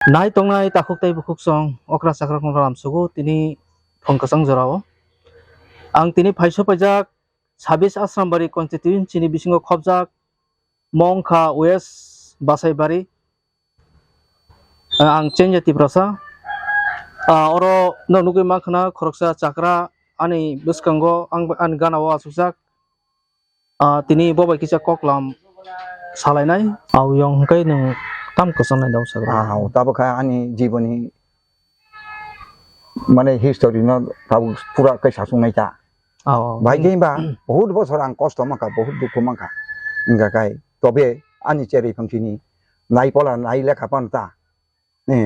Nai tong nai takuk tai bukuk song okra sakra kong ram sugu tini pongkasang jorao. Ang tini paiso pajak 26 Asrambari constituency ni bisingo khobjak Mongkha West Basaibari. Ang chenjati prasa. Oro no nugui makhna khoroksa chakra ani biskango ang ganawa asujak. Tini bobai kisa koklam salainai au yong kai nang tam kosong nai daw sagra. तब का आनी जीवनी माने हिस्टोरी न तब पूरा कैसा सुनाई था भाई कहीं बा बहुत बছর आं कष्ट माका बहुत दुख माका इनका काय तबे आनी चेरी फंक्शनी नाई पोला नाई लेखा पानता ने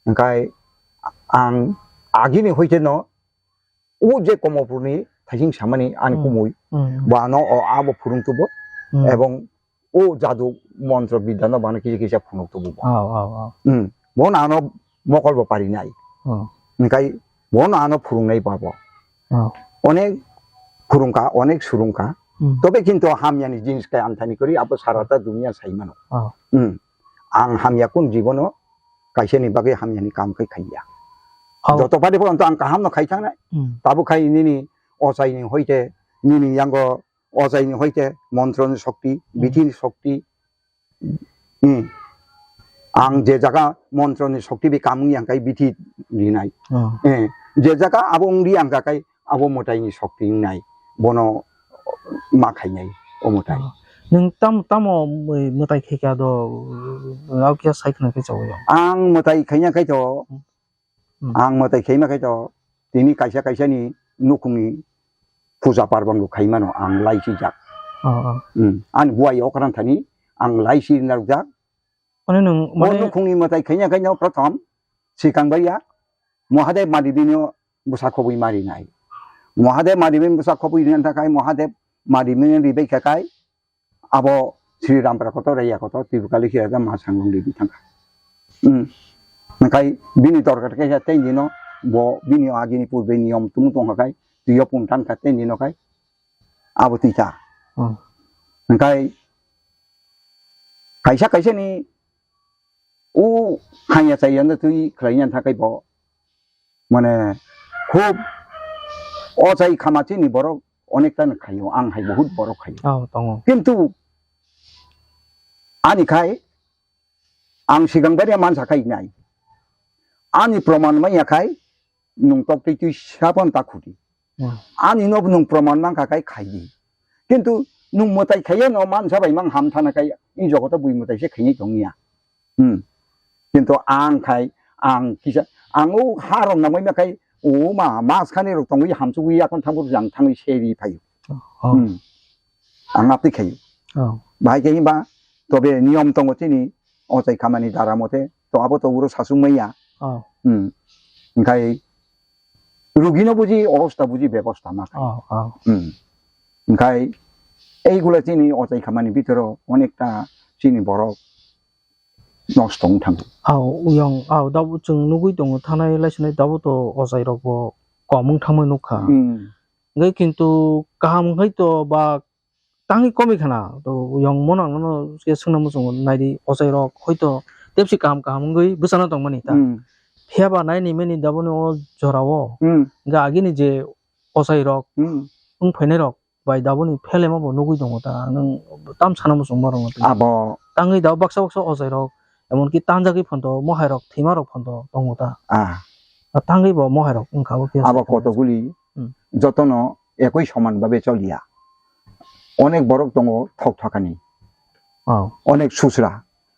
इनकाय आं आगिनि होइते न उ जे कमपुरनि थाइसिं सामानि आनि कुमुइ बानो आबो फुरुंतुबो एवं ও জাদু মন্ত্র বিদ্যা বানো কিছু কিছু ফুনুক তো বন আনো মকলব পারি নাই ওনকাই বন আনো ফুরুংনাই পাবো অনেক ফুরুংকা অনেক সুরুংকা তবে কিন্তু হামিয়ানি জিনিসকাই আমথানি করি আবো সারাটা দুনিয়া সাইমানো আং হামিয়া কোন জীবনো কাইসেনি বাগে হামিয়ানি কামকাই খাইয়া যত পারে পর্যন্ত আং কাহাম ন খাইথাংনাই তাবো খাই নিনি অসাইনি হইতে নিনি ইয়াঙ্গ অজাইনি হইতে মন্ত্রনি শক্তি বিধিনি শক্তি আং যে জায়গা মন্ত্রনি শক্তি বি কামুই আংকাই বিধি নিনাই যে জায়গা আবং রি আংকাই আবো মতাইনি শক্তি নাই বন মাখাইনাই ও মতাই nung tamo mutai kheka do au kya saikna ke chawo ang mutai khainya kai to ang mutai khaima kai to tini kaisa kaisa ni nukuni puja parbang khaimano ang laisi jak an buai okran thani ang laisi narjak mane nung mane nukuni mutai khainya kai no pratham sikang baya mohadev madibino busa khobui mari nai mohadev madibin busa khobui ran thakai mohadev madibin ribai khakai abo Sri Ram Prakoto raya koto tibukali khira ma sanglong di thangka nakai bini torkat kai jate dino bo bini agini purbe niyom tung tong kai tiyo puntan kate dino kai abo tita nakai kaisa kaisa ni u hanya sayan da tui klainan thakai bo mane khub অজাই খামাতি নি বড় অনেকটা খাইও আং হাই বহুত বড় খাইও কিন্তু আনি খাই আং সিগাংবারিয়া মানসা খাই নাই আনি প্রমাণ মাইয়া খাই নুং টকটি তুই সাবন তাকুটি আনি নব নুং প্রমাণ মান খাই খাইদি কিন্তু নুং মতাই খাইয়া ন মানসা বাই মান হাম থানা খাই ই জগতে বুই মতাইসে খাইনি দংনিয়া কিন্তু আং খাই আং কিসা আং ও হারং নামাই মা খাই ও মা মাছ খানি রক তংই হামসুই এখন থামবো জাং থাংই সেরি ফাইও আং আপনি খাইও ভাই কেইবা তবে নিয়ম দङ तिनि অজাই খামানি দ্বারা মতে তো আবো তো উরো সাসুমাইয়া ओंखाय রুগিনো বুঝি অবস্থা বুঝি ব্যবস্থা না ओंखाय এইগুলা तिनि অজাই খামানি ভিতর অনেকটা চিনি বড় নষ্ট থাঙ্গো uyang dabu chung nugui dong thanai laisnai dabu to ojai rok bo komung thamoi nukha ngai kintu kaham ngai to ba tangi komi khana to uyang monang no ke sungna musung naidi ojai rok hoito tepsi kaham kaham ngai busana tong mani ta pheba nai ni meni dabu no jorao ga agini je ojai rok ung phainai rok bai dabu ni phelema bo nugui dong ta nang tam sana musung marong abo tangi dabu baksa baksa ojai rok এমনকি তানজাগি ফন্দ মহাইরক থিমারক ফন্দ দংতা তাঙ্গি ব মহাইরক ওংখাবো কি আবার কতগুলি যতন একই সমানভাবে চলিয়া অনেক বড় দङ ঠক ঠকানি অনেক সুসরা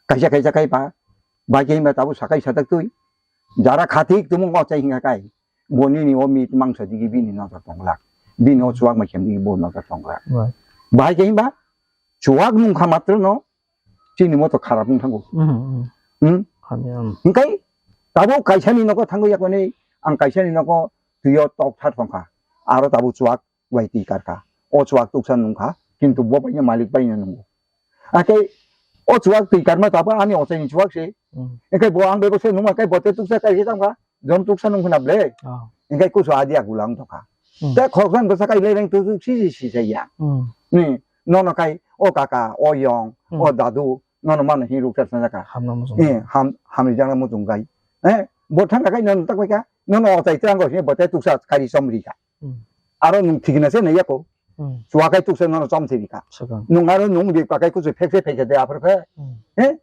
কাইসা কাইসা কাইবা বাকিমা তাবো সাকাই সাতাক তুই যারা খাতিক তুমি অচাই হিঙ্গাকাই বনিনি ও মিট মাংস দিগি বিনি নজর দংলা বিনি ও চুয়াক মাইখাম দিগি ব নজর দংলা বাকিমা চুয়াক নুংখা মাত্র ন চিনি মতো খারাপ থাকো ওंखाय दाबो कायसानि नको थांगो याकने आं कायसानि नको तुयो टक थार फंखा आरो दाबो चुवाक वाइति कारका ओ चुवाक तुकसान नुंखा किन्तु बबाइनो मालिक बाइनो नंगो आके ओ चुवाक तुइकारमा दाबो आनि अचाइनि चुवाक से एकाय बो आं बेबसे नुमा काय बते तुकसा काय थांगा जन तुकसान नुंखना ब्ले एकाय कुसो आदिया गुलां थका दा खरसान बसा काय लेरें तुसु सि जाया नि ननकाय ओ काका ओ यं ओ दादु 너는 만은 히로 겠으니까 함나 무슨 함이잖아 뭐 중가이 못한 가까이 너는 딱 보니까 너는 어디 있다는 것이 뭐때 뚝사 가리 섬리가 알아 눈 튀기나세 내야고 좋아가이 뚝사 너는 좀 되니까 농가로 농비 가까이 그저 팩세 팩게 앞으로 해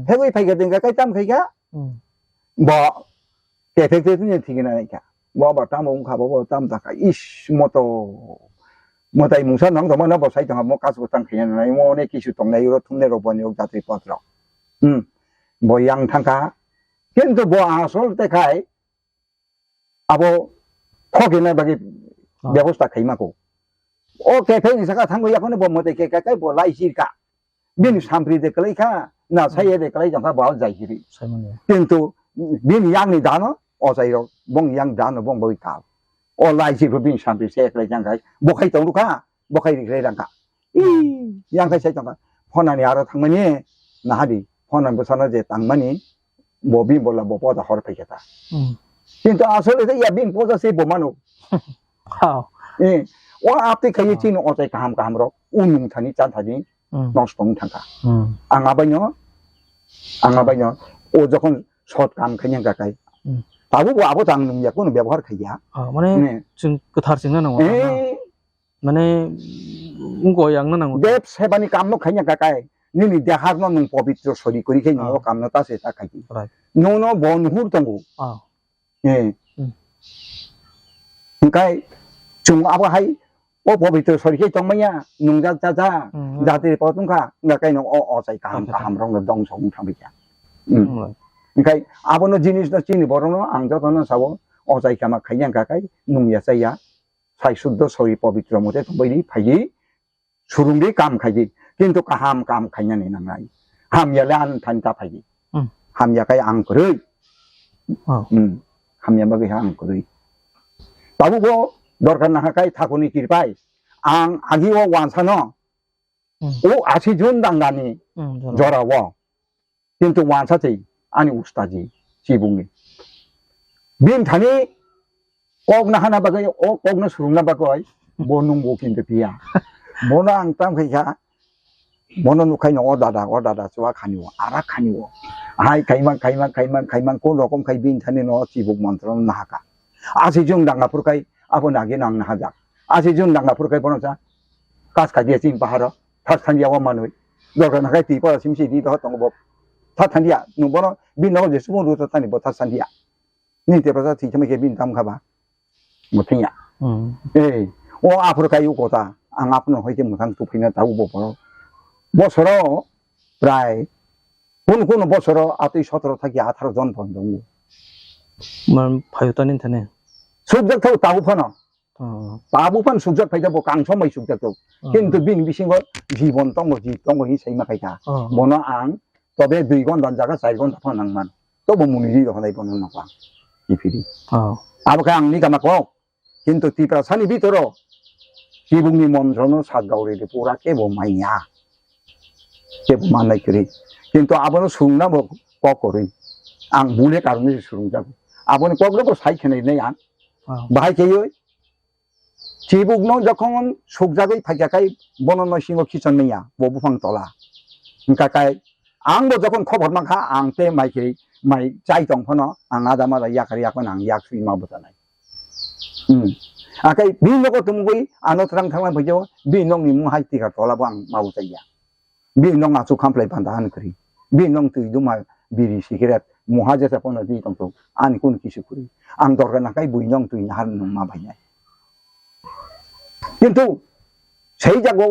해외 팩게 된가 까이 땀 그이가 뭐 팩세는 튀기나니까 뭐 땀 온 가보 땀 다가 이씨 뭐 다이 뭉사 낭도 뭐 나보 사이당 뭐 가지고 땅 그냥 나이 뭐네 기술 동네로 통내로 보니 여기다 들어보더라 뭐 양탕가 근데 뭐 아솔 때 가이 아보 거기나 바기 배고스다 가이마고 오케이 팬이사가 탄거 약간은 뭐 뭐대 깨까이 뭐 라이시까 민이 삼프리데 클레이카 나 사이에데 클레이 정가 뭐 자이리 근데 민이 양이 다노 어자이로 봉 양 다노 봉 뭐이까 어 라이시 루빈 삼프리 세 클레이 장가 뭐 가이 동루가 뭐 가이 클레이랑가 이 양가 세 장가 호난이 알아 당만이 나하디 호난 부산어제 땅만이 뭐비 몰라 뭐 보다 허럽겠다 근데 아솔에 야빈 보자 세 보만오 와 앞에 가이 지는 어제 감으로 운용탄이 짠타니 농수동탄가 앙아바뇨 오저건 솥감 그냥 가까이 바보 아버 장능야 그는 ବ୍ୟବହାର 그야 만에 지금 그 다르지는 않아 만에 운거 양는 안 내 세반이 감노 그냥 가까이 니니 대하는 능 법이죠 소리 그리 그냥 감노 따세 딱하기 노노 본 후르던고 그러니까 중 아버 하이 법이죠 소리 그 정말이야 농자 자자 자들이 보통가 가까이 노 어자이 감으로 동송 탐비야 그러니까 아버는 지니스도 지니 버로는 앙저도는 사고 어자이 가마 그냥 가까이 농야사야 사이수도 소리 법이죠 못해 동벌이 파이 수룽이 감카지 কিন্তু কাহাম কাম খাইনা নেই নামাই হামিয়ালে আন থানতা ফাইজি হামিয়াকাই আং করেই হামিয়া বাগে আং করেই তাবুবো দরকার না হাকাই ঠাকুনি কিরপাই আং আগিও ওয়ানসানো ও 80জন 당가니 জরাও কিন্তু ওয়ানসাতেই 아니 우스타지 지붕이 민탄이 꼭나 하나 바가 꼭나 수룽나 바가 뭐는 못긴데 비야 뭐나 앙땀 그야 뭐는 누카이 오다다 좋아 가니워 알아 가니워 아이 가이만 꼴로금 가이 빈탄이 너 지붕 만들어 나가 아세중 당가 프로카이 아버 나게 나하자 아세중 당가 프로카이 보너자 가스카디에 진 바하러 타탄디아와 만의 너가 나가이 뒤보다 심시디 더 했던 거 타탄디아 누보너 빈너 이제 수모도 떴다니 뭐 타탄디아 니 때버서 뒤점에 빈담 가봐 못해냐 앞으로 가요 고다 안 앞으로 허이제 무상 두피나 다고 보고 뭐 서로 브라이 본고는 뭐 서로 앞뒤 서로 타기 아타로 전 번동 말 파요다닌 되네 숙적도 다우파나 다부판 숙적 파이자 뭐 강초의 숙적도 근데 빈비신 거 기본 동거 세이마카이다 뭐나 안 또배 두이건 던자가 살건 다파낭만 또 뭐 문이리도 하나 이번은 나와 이피리 아버가 앙리가 막고 কিন্তু তীব্র সানি ভিতর 지붕이 몸서는 사가오리를 뿌랗게 못마이냐 কে 만나이 그리 কিন্তু 아버는 숭나 뭐 거거리 앙 문에 가르는 수룽자고 아버는 거그러고 사이켜내 내양 마이케요 지붕노 যখন 속작의 파자가이 뭐는 신고 키쳤느냐 모부방 돌아 그러니까 가이 앙도 যখন খবর만 가 앙때 마이케 마이 짜이동퍼너 앙하다마다 약하리 약은 앙 약수이 마보잖아요 아까 민노고 tumugui anotrang thanglan bhajo binong ni muhai tika tolabang mau chaya binong asu khamplai bandahan kri binong tu duma biri sigaret muhaja sa pon di tong an kun kisukuri ang dorga nakai buinong tu har ma bhaya কিন্তু সেই জাগো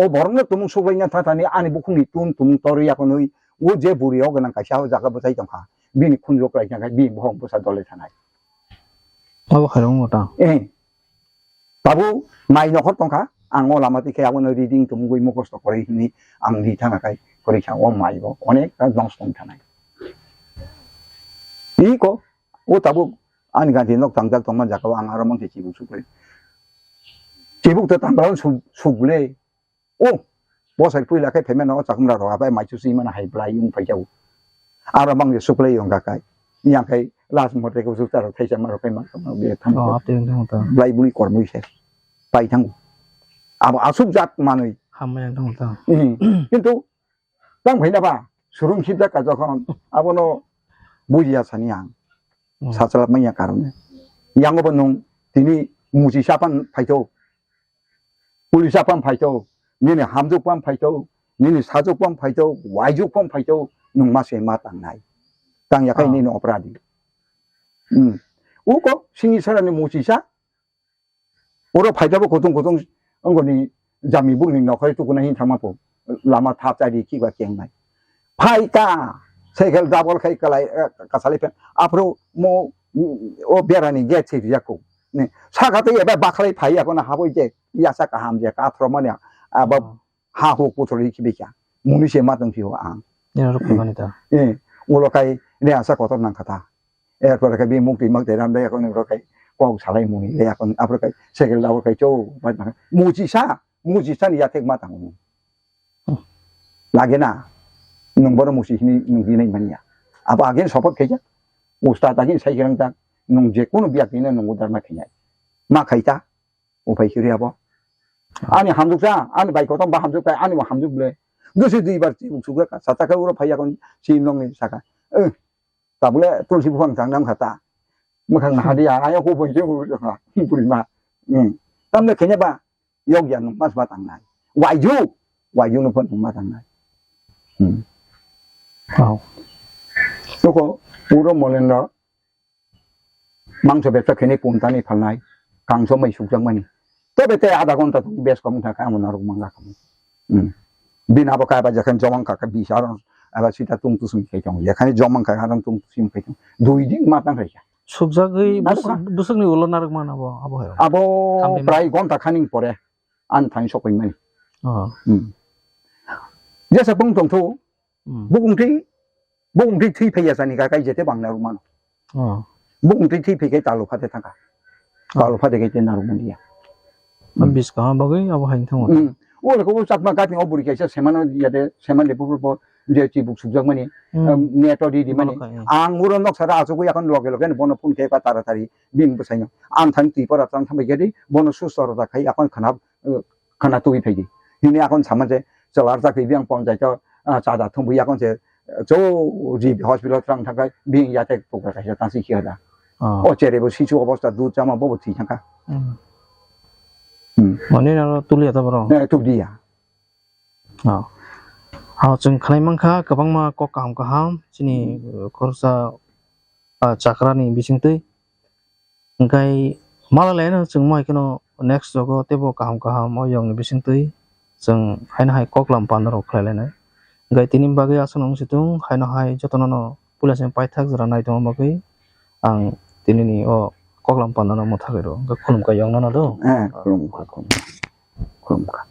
ও বরং তুম সুবাইনা থাতানি আনি বুখুনি তুম তরিয়া কোনই ও যে বুড়িও গনা কাইসাও জাগা বসাই তংখা বিনি খুনজক রাইনা গাই বি বহং বসা দলে থানাই 어 하롱 거다 바보 마이 너컷 동카 앙오 라마티 케아원 리딩 tumugui 모코스토 거리니 앙리 타나카이 거리캬 원 마이고 오네 가 농스동 타나이 이거 오 타부 아니 간디 녹 당작 동만 작가 앙하라만 게 지부 수글 지부도 당바운 수글레 오 뭐살 뿌이라케 페면 너 작음라로 아바이 마이추스이만 하이블라이 용 파자우 아라망 수글레 용 가까이 이양카이 라스 모테고 수타로 테이샤마로 페만 비 탐 라이브니 거무이세 바이탕 아버 아숙작만의 하면 통다 কিন্তু 땅 보이나봐. 수능 십자까지 건 아버노 무지야 산이양. 사슬 뭐야 가르네. 양어번 농 디니 무지 샤판 파이토. 우리 샤판 파이토. 니네 함족반 파이토. 니네 사족반 파이토. 와이족반 파이토. 농마세 마땅 나이. 땅 약간 니네 오프라디. 우거 신이 사람이 무지샤? 오로 파이자보 고동 언거니 잠이 북니 너커리 두고나 힌 타마포 라마 탑자리 키가 깽나이 파이까 세겔 다볼 카이 칼라이 카살리페 앞으로 뭐오 베라니 게치 야코 네 사가도 예배 바칼이 파이야거나 하고 이제 야사카 함제 까트로마냐 아바 하호 고토리 키비야 무니시 마등 피오 앙 얘는 그만이다 예 오로카이 레아사 고토난 카타 에르코라카 비 묵티 막데람데 야코는 로카이 꼭 살아이 무니 레아콘 앞으로 카이 세겔 다볼 카이 조 마당 무지사니 야택 마당 라게나 농버로 무시히니 농기네 만이야 아바 아겐 서포트 계자 우스타다긴 사이경당 농제꾸는 비약기는 농고달 마케냐 마카이다 오파이키리아보 아니 함족자 아니 바이코던 바 함족자 아니 뭐 함족래 그것이 뒤바지 우수가 사타카우로 파이야건 시인농이 사가 다불에 뚫시부황 장남 갔다 뭐 강나디야 아야 고보이죠 우리마 땀내 개냐봐 여기 안 맞아 마땅나 와이유는 번 마땅나 요거 우로 몰렌러 망초베터 괜히 꼼단이 팔나이 강소마이 숙장만이 또베테 아다곤다 베스 검다 까무나로 망가까무 비나보카 바자칸 조망카카 비샤론 아바시타 뚱투스미 케정 야칸이 조망카 하랑 뚱투스미 케정 두이디 마땅하야 숙작의 무슨 울로 나르만 아보요 아보 프라이 곤타 카닝 포레 안 타인 쇼핑만이 제사 봉통토 봉디 티페야사니까 가이제테 방나루만 봉디 티페게 달로 파데타가 달로 파데게 나루만이야 비스가 bagay abo hain thong 오늘 그거 짝만 같은 거 부리게서 세만원 야데 세만 레부부 이제 지북 숙적만이 네토디디만이 앙으로 녹사라 아주고 약간 로게로게는 보노 푼케가 따라다리 빙부사요 안탄 띠버라 땅 삼베게리 보노 수서로다 가이 약간 가나 또이 페기 이네 약간 잠만제 저 알자 그 비앙 본자죠 자다 통부 약간 저 호스피탈 땅 타가 빙 야테 보가 가서 당시 기어다 어제레고 시주 어버스다 두자마 보고 티창가 Mane na tuli ata bro. 네, tukdiya. Jeng khalai mangkha kabang ma kok kaham kaham sini khorsa chakrani bisingtui. Engkai malalena jeng mai keno next jogo tebo kaham kaham oyong ni bisingtui. Jeng haina hai kok lampan ro khlailena. Engkai tinim bagai asanong situng haina hai jotonono pulaseng paithak jara nai dong bagai ang tinini o kok lampan no mo thagero. Engkai khulum ka yong no do. khulum ka.